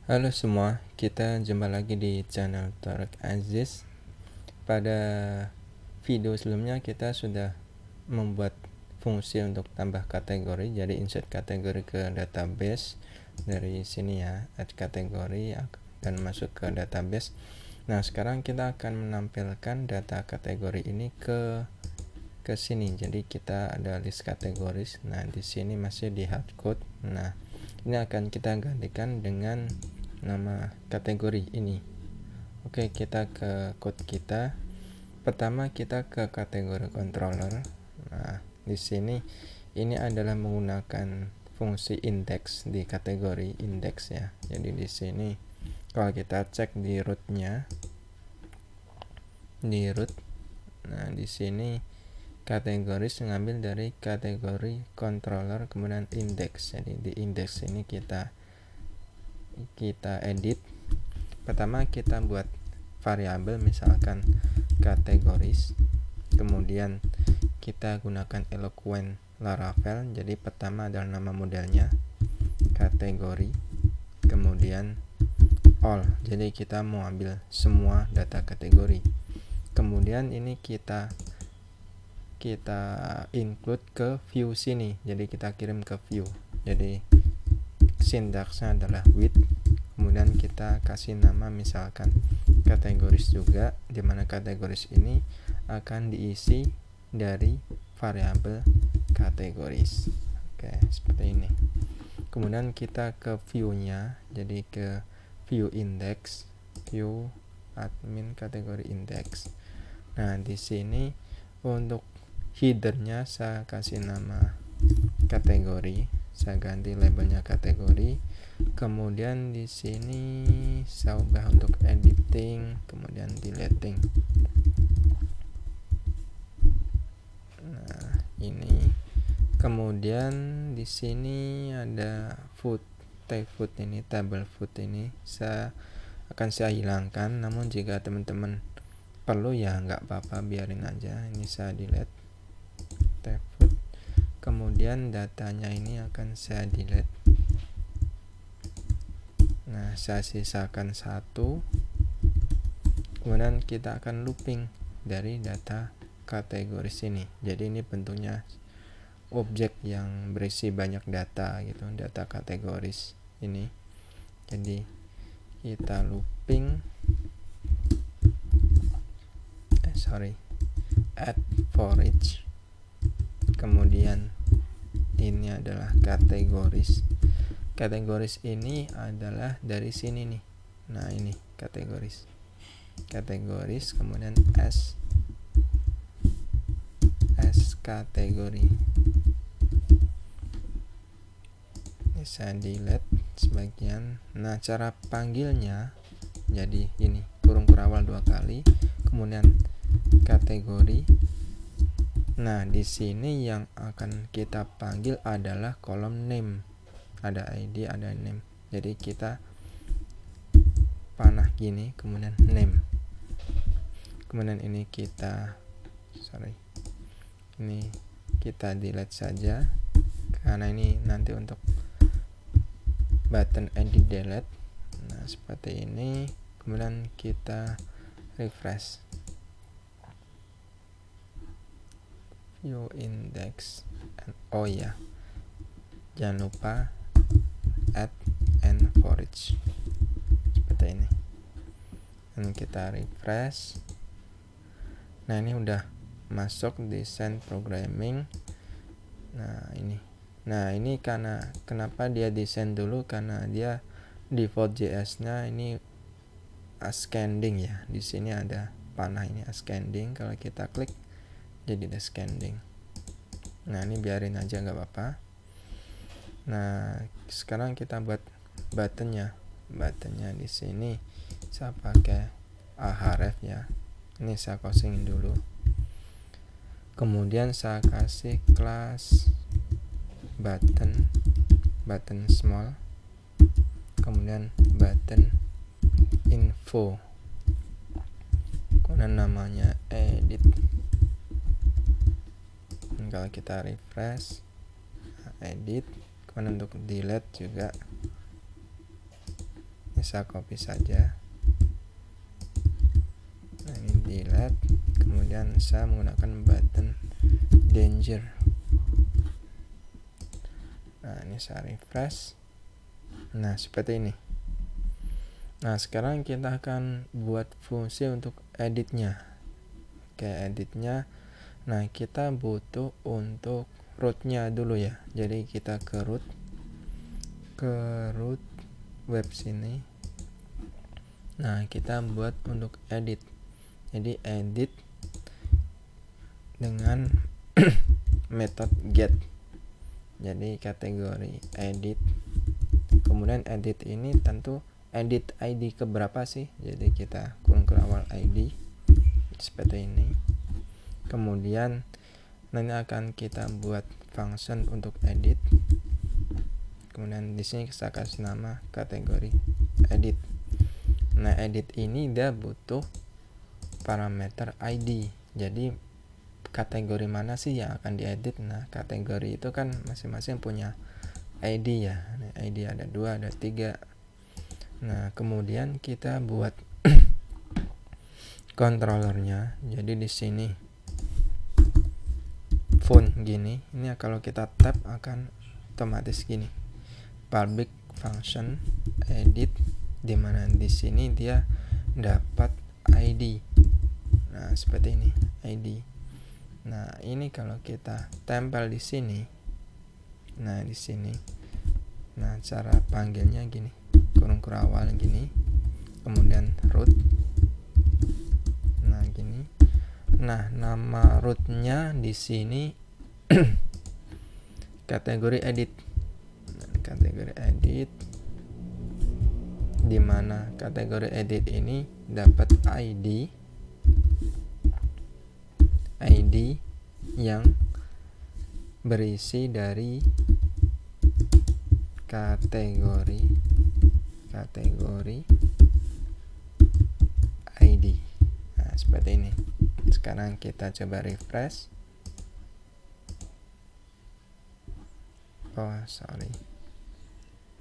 Halo semua, kita jumpa lagi di channel Tariq Aziz. Pada video sebelumnya kita sudah membuat fungsi untuk tambah kategori, jadi insert kategori ke database. Dari sini ya, add kategori dan masuk ke database. Nah, sekarang kita akan menampilkan data kategori ini ke sini. Jadi kita ada list kategoris. Nah, di sini masih di hardcode. Nah, ini akan kita gantikan dengan nama kategori ini. Oke, kita ke code kita. Pertama kita ke kategori controller. Nah, di sini ini adalah menggunakan fungsi index di kategori index ya. Jadi di sini kalau kita cek di rootnya, di root, nah di sini kategoris mengambil dari kategori controller kemudian index. Jadi di index ini kita edit. Pertama kita buat variabel misalkan kategoris, kemudian kita gunakan eloquent laravel. Jadi pertama adalah nama modelnya kategori, kemudian all, jadi kita mau ambil semua data kategori. Kemudian ini kita include ke view sini, jadi kita kirim ke view. Jadi sintaksnya adalah with, kemudian kita kasih nama misalkan kategoris juga, dimana kategoris ini akan diisi dari variabel kategoris. Oke, seperti ini. Kemudian kita ke view-nya, jadi ke view index, view admin kategori index. Nah, di sini untuk headernya saya kasih nama kategori, saya ganti labelnya kategori. Kemudian di sini saya ubah untuk editing, kemudian deleting. Nah, ini. Kemudian di sini ada food, food ini, table food ini saya hilangkan. Namun jika teman-teman perlu ya nggak apa-apa, biarin aja. Ini saya delete food. Kemudian datanya ini akan saya delete. Nah, saya sisakan satu. Kemudian kita akan looping dari data kategoris ini. Jadi ini bentuknya objek yang berisi banyak data gitu, data kategoris ini. Jadi kita looping add for each, kemudian ini adalah kategoris. Kategoris ini adalah dari sini nih. Nah, ini kategoris, kemudian s kategori. Ini saya delete sebagian. Nah, cara panggilnya jadi ini, kurung kurawal 2 kali, kemudian kategori. Nah, di sini yang akan kita panggil adalah kolom name. Ada ID, ada name. Jadi kita panah gini, kemudian name. Kemudian ini kita ini kita delete saja karena ini nanti untuk button edit delete. Nah, seperti ini. Kemudian kita refresh view index. Oh ya, jangan lupa add and for each, seperti ini. Dan kita refresh. Nah, ini udah masuk desain programming. Nah, ini karena kenapa dia desain dulu, karena dia default JS-nya ini ascending ya. Di sini ada panah ini ascending. Kalau kita klik jadi descending. Nah, ini biarin aja nggak apa-apa. Nah, sekarang kita buat buttonnya di sini saya pakai ahref ya. Ini saya closingin dulu. Kemudian saya kasih kelas button small, kemudian button info, kemudian namanya edit. Dan kalau kita refresh, edit. Kemudian untuk delete juga ini saya copy saja. Nah, ini delete, kemudian saya menggunakan button danger. Nah, ini saya refresh. Nah, seperti ini. Nah, sekarang kita akan buat fungsi untuk editnya. Oke, editnya. Nah, kita butuh untuk rootnya dulu ya. Jadi kita ke root web sini. Nah, kita buat untuk edit. Jadi edit dengan method get. Jadi kategori edit. Kemudian edit ini tentu edit ID keberapa sih? Jadi kita kurung awal ID seperti ini. Kemudian nanti akan kita buat function untuk edit. Kemudian di sini kita kasih nama kategori edit. Nah, edit ini dia butuh parameter ID. Jadi kategori mana sih yang akan diedit? Nah, kategori itu kan masing-masing punya ID ya. Nah, ID ada 2, ada 3. Nah, kemudian kita buat controllernya. Jadi di sini font gini. Ini kalau kita tap akan otomatis gini. Public function edit, dimana di sini dia dapat ID. Nah, seperti ini ID. Nah, ini kalau kita tempel di sini. Nah, di sini. Nah, cara panggilnya gini. Kurung awal gini. Kemudian root. Nah, gini. Nah, nama rootnya di sini kategori edit. Nah, kategori edit, dimana kategori edit ini dapat ID yang berisi dari kategori ID. Nah, seperti ini. Sekarang kita coba refresh.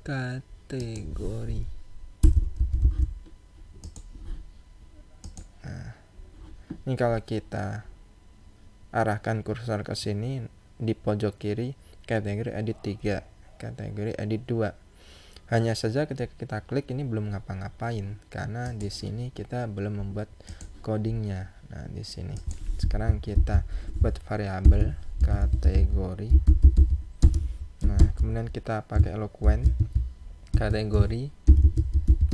Kategori. Nah, ini kalau kita arahkan kursor ke sini, di pojok kiri kategori edit 3, kategori edit 2. Hanya saja ketika kita klik ini belum ngapa-ngapain karena di sini kita belum membuat codingnya. Nah, di sini. Sekarang kita buat variabel kategori. Nah, kemudian kita pakai eloquent kategori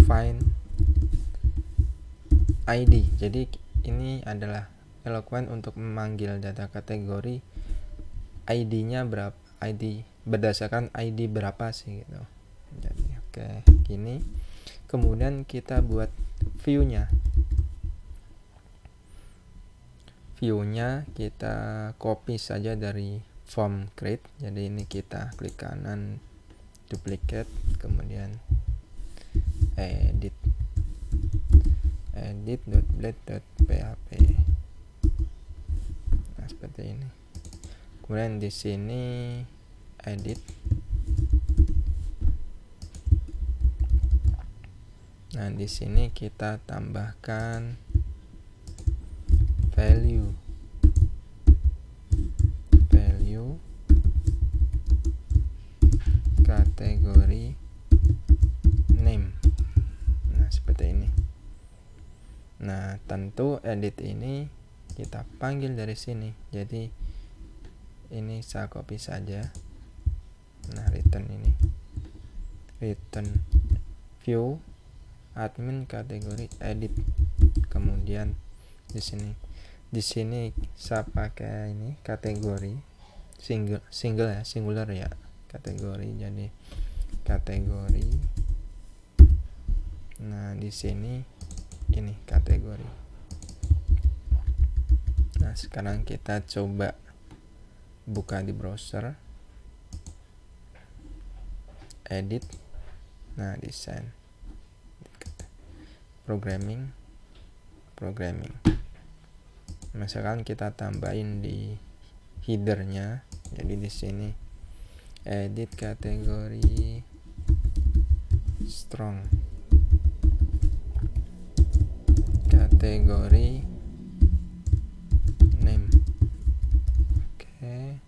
find ID. Jadi ini adalah eloquent untuk memanggil data kategori, ID-nya berapa, ID berdasarkan ID berapa sih gitu. Jadi oke, gini. Kemudian kita buat view-nya. View-nya kita copy saja dari form create. Jadi ini kita klik kanan, duplicate, kemudian edit.blade.php. Nah, seperti ini. Kemudian di sini edit. Nah, di sini kita tambahkan value kategori name. Nah, seperti ini. Nah, tentu edit ini kita panggil dari sini. Jadi ini saya copy saja. Nah, return ini. Return view admin kategori edit. Kemudian di sini saya pakai ini kategori singular ya, kategori. Jadi kategori. Nah, di sini ini kategori. Nah, sekarang kita coba buka di browser, edit. Nah, desain, programming. Misalkan kita tambahin di headernya. Jadi di sini edit kategori strong. kategori name. Oke.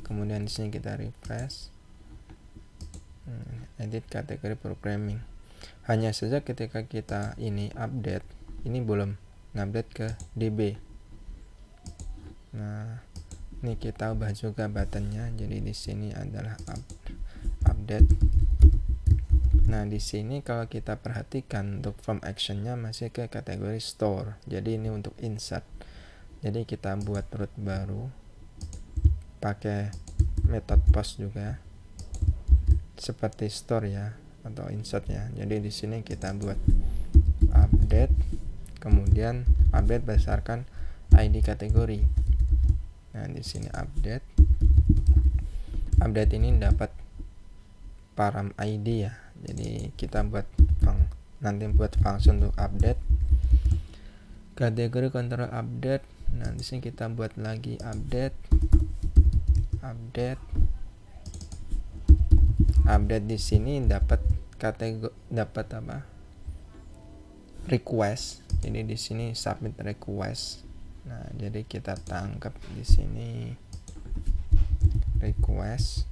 Kemudian di sini kita refresh. Edit kategori programming. Hanya saja ketika kita ini update, ini belum ngupdate ke DB. Nah, ini kita ubah juga buttonnya. Jadi di sini adalah update. Nah, di sini kalau kita perhatikan untuk from actionnya masih ke kategori store. Jadi ini untuk insert. Jadi kita buat root baru pakai method post juga seperti store ya, atau insert ya. Jadi di sini kita buat update, kemudian update berdasarkan ID kategori. Nah, di sini update ini dapat param ID ya. Jadi kita buat nanti buat function untuk update kategori control update. Nah, di sini kita buat lagi update di sini dapat kategori, dapat apa, request. Jadi di sini submit request. Nah, jadi kita tangkap di sini request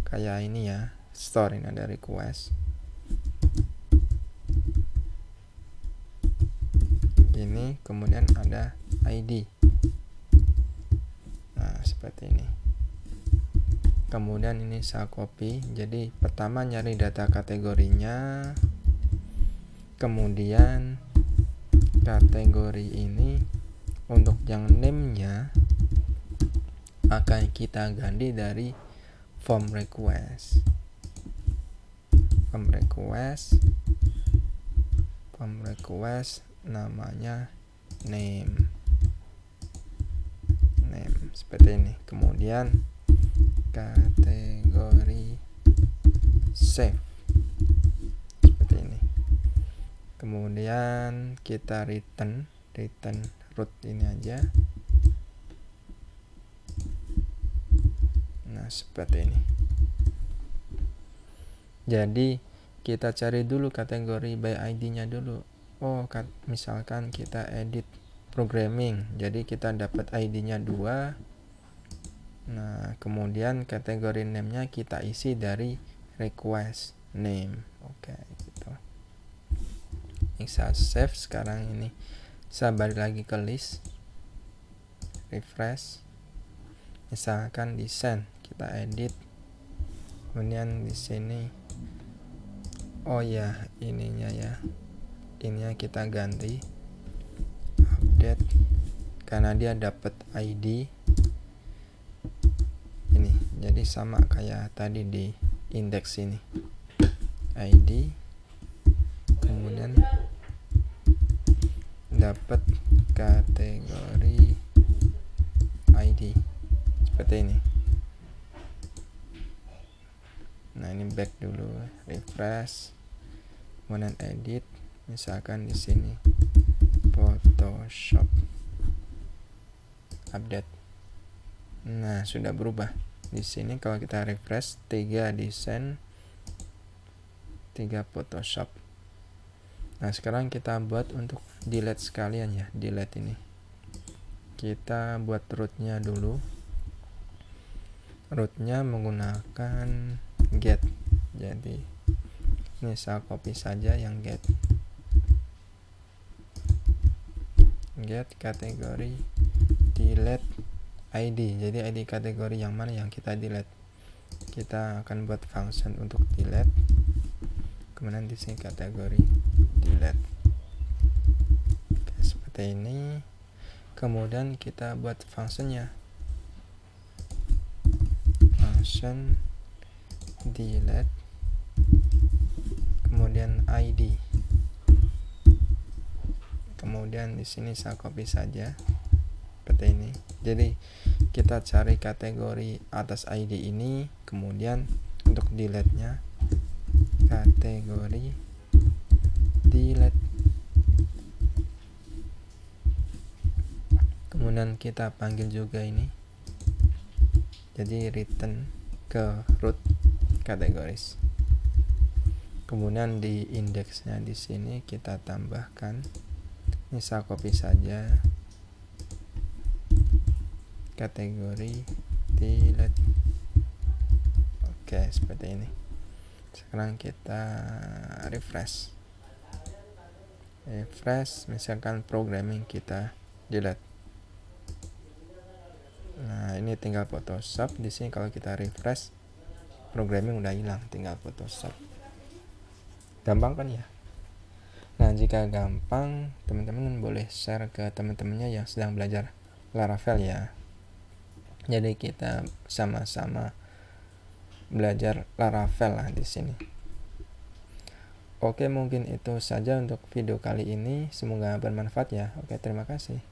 kayak ini ya, store ini ada request ini, kemudian ada ID. Nah, seperti ini. Kemudian ini saya copy. Jadi pertama nyari data kategorinya, kemudian kategori ini untuk yang name-nya akan kita ganti dari form request namanya name seperti ini. Kemudian kategori save seperti ini. Kemudian kita return root ini aja. Nah, seperti ini. Jadi kita cari dulu kategori by ID-nya dulu. Oh, misalkan kita edit programming, jadi kita dapat ID-nya 2. Nah, kemudian kategori name-nya kita isi dari request name. Oke, gitu. Ini saya save. Sekarang ini saya balik lagi ke list, refresh. Misalkan di send, kita edit. Kemudian di sini, oh ya, ininya kita ganti update karena dia dapat ID ini. Jadi sama kayak tadi di indeks ini, ID, kemudian dapat kategori ID seperti ini. Nah, ini back dulu, refresh, kemudian edit. Misalkan di sini Photoshop update. Nah, sudah berubah. Di sini kalau kita refresh, 3 desain, 3 Photoshop. Nah, sekarang kita buat untuk delete sekalian ya, delete ini. Kita buat rootnya dulu. Rootnya menggunakan get. Jadi ini saya copy saja yang get kategori delete ID. Jadi ID kategori yang mana yang kita delete. Kita akan buat function untuk delete. Kemudian di sini kategori delete. Oke, seperti ini. Kemudian kita buat functionnya. Function delete, kemudian ID. Kemudian di sini saya copy saja seperti ini. Jadi kita cari kategori atas ID ini, kemudian untuk delete-nya kategori delete. Kemudian kita panggil juga ini. Jadi return ke root categories. Kemudian di indeksnya di sini kita tambahkan, ini saya copy saja, kategori delete. Oke, seperti ini. Sekarang kita refresh, misalkan programming kita delete. Nah, ini tinggal Photoshop. Di sini kalau kita refresh, programming udah hilang, tinggal Photoshop. Gampang kan ya? Nah, jika gampang, teman-teman boleh share ke teman-temannya yang sedang belajar Laravel ya. Jadi kita sama-sama belajar Laravel lah di sini. Oke, mungkin itu saja untuk video kali ini. Semoga bermanfaat ya. Oke, terima kasih.